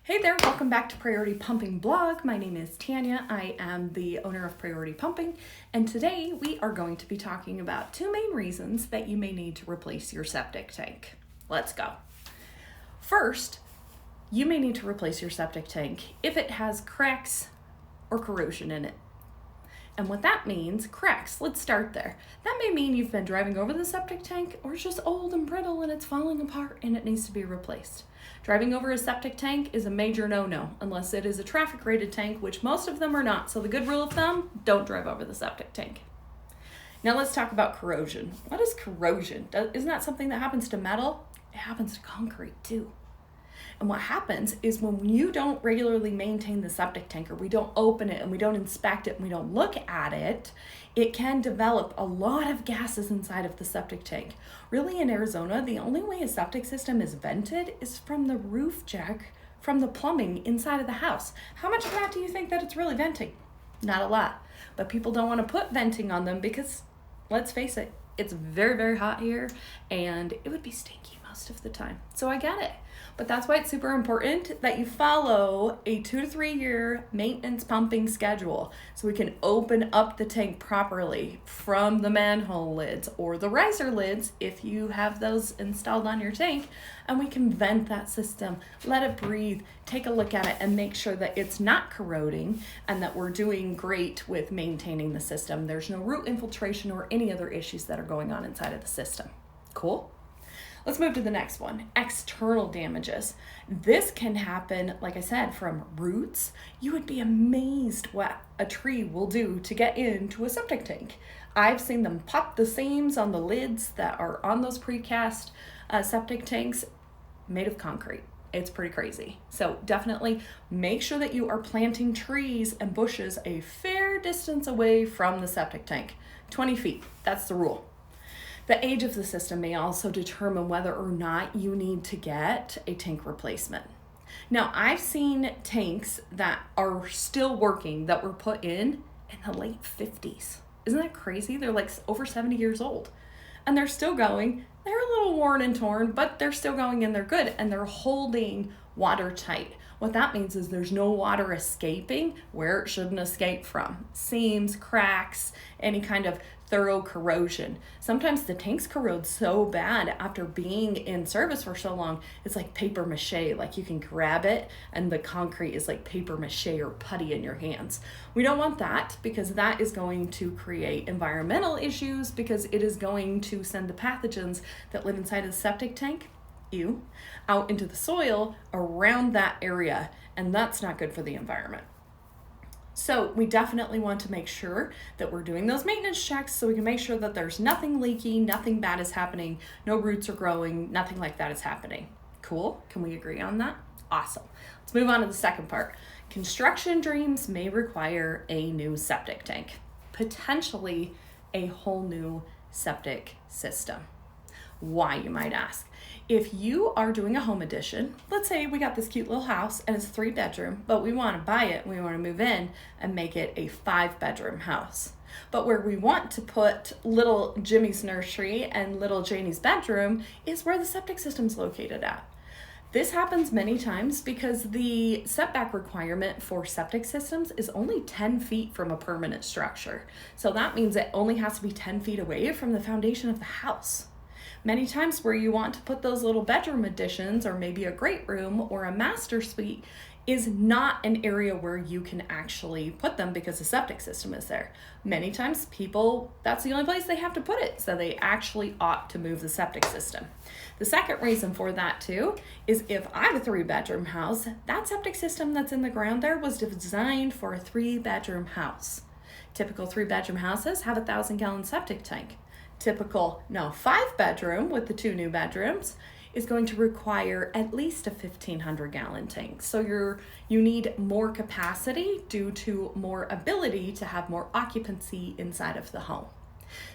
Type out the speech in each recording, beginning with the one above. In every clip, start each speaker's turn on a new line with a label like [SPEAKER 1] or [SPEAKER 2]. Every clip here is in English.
[SPEAKER 1] Hey there, welcome back to Priority Pumping Blog. My name is Tanya. I am the owner of Priority Pumping, and today we are going to be talking about two main reasons that you may need to replace your septic tank. Let's go. First, you may need to replace your septic tank if it has cracks or corrosion in it. And what that means, cracks, let's start there. That may mean you've been driving over the septic tank or it's just old and brittle and it's falling apart and it needs to be replaced. Driving over a septic tank is a major no-no unless it is a traffic rated tank, which most of them are not. So the good rule of thumb, don't drive over the septic tank. Now let's talk about corrosion. What is corrosion? Isn't that something that happens to metal? It happens to concrete too. And what happens is when you don't regularly maintain the septic tank, or we don't open it and we don't inspect it and we don't look at it, it can develop a lot of gases inside of the septic tank. Really, in Arizona, the only way a septic system is vented is from the roof jack, from the plumbing inside of the house. How much of that do you think that it's really venting? Not a lot. But people don't want to put venting on them because, let's face it, it's very, very hot here and it would be stinky most of the time. So I get it. But that's why it's super important that you follow a 2 to 3 year maintenance pumping schedule so we can open up the tank properly from the manhole lids or the riser lids if you have those installed on your tank, and we can vent that system, let it breathe, take a look at it and make sure that it's not corroding and that we're doing great with maintaining the system. There's no root infiltration or any other issues that are going on inside of the system. Cool? Let's move to the next one, external damages. This can happen, like I said, from roots. You would be amazed what a tree will do to get into a septic tank. I've seen them pop the seams on the lids that are on those precast septic tanks made of concrete. It's pretty crazy. So definitely make sure that you are planting trees and bushes a fair distance away from the septic tank. 20 feet, that's the rule. The age of the system may also determine whether or not you need to get a tank replacement. Now, I've seen tanks that are still working that were put in the late 50s. Isn't that crazy? They're like over 70 years old and they're still going. They're a little worn and torn, but they're still going and they're good and they're holding watertight. What that means is there's no water escaping where it shouldn't escape from. Seams, cracks, any kind of thorough corrosion. Sometimes the tanks corrode so bad after being in service for so long, it's like paper mache. Like you can grab it and the concrete is like paper mache or putty in your hands. We don't want that because that is going to create environmental issues because it is going to send the pathogens that live inside of the septic tank out into the soil around that area, and that's not good for the environment. So we definitely want to make sure that we're doing those maintenance checks so we can make sure that there's nothing leaky, nothing bad is happening, no roots are growing, nothing like that is happening. Cool? Can we agree on that? Awesome. Let's move on to the second part. Construction dreams may require a new septic tank, potentially a whole new septic system. Why, you might ask? If you are doing a home addition, let's say we got this cute little house and it's a 3-bedroom, but we want to buy it and we want to move in and make it a 5-bedroom house. But where we want to put little Jimmy's nursery and little Janie's bedroom is where the septic system's located at. This happens many times because the setback requirement for septic systems is only 10 feet from a permanent structure. So that means it only has to be 10 feet away from the foundation of the house. Many times where you want to put those little bedroom additions or maybe a great room or a master suite is not an area where you can actually put them because the septic system is there. Many times people, that's the only place they have to put it, so they actually ought to move the septic system. The second reason for that too is if I have a 3-bedroom house, that septic system that's in the ground there was designed for a 3-bedroom house. Typical 3-bedroom houses have a 1,000-gallon septic tank. Typical 5-bedroom with the 2 new bedrooms is going to require at least a 1,500-gallon tank. So you need more capacity due to more ability to have more occupancy inside of the home.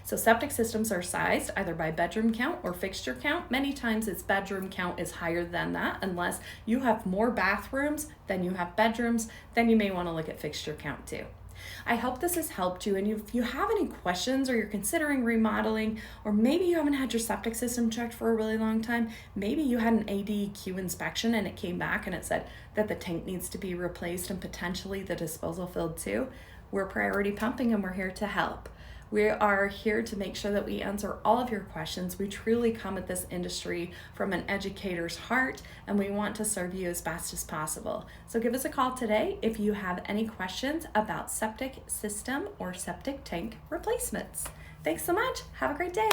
[SPEAKER 1] So septic systems are sized either by bedroom count or fixture count. Many times its bedroom count is higher than that. Unless you have more bathrooms than you have bedrooms, then you may want to look at fixture count too. I hope this has helped you, and if you have any questions or you're considering remodeling, or maybe you haven't had your septic system checked for a really long time, maybe you had an ADQ inspection and it came back and it said that the tank needs to be replaced and potentially the disposal filled too, we're Priority Pumping and we're here to help. We are here to make sure that we answer all of your questions. We truly come at this industry from an educator's heart, and we want to serve you as best as possible. So give us a call today if you have any questions about septic system or septic tank replacements. Thanks so much. Have a great day.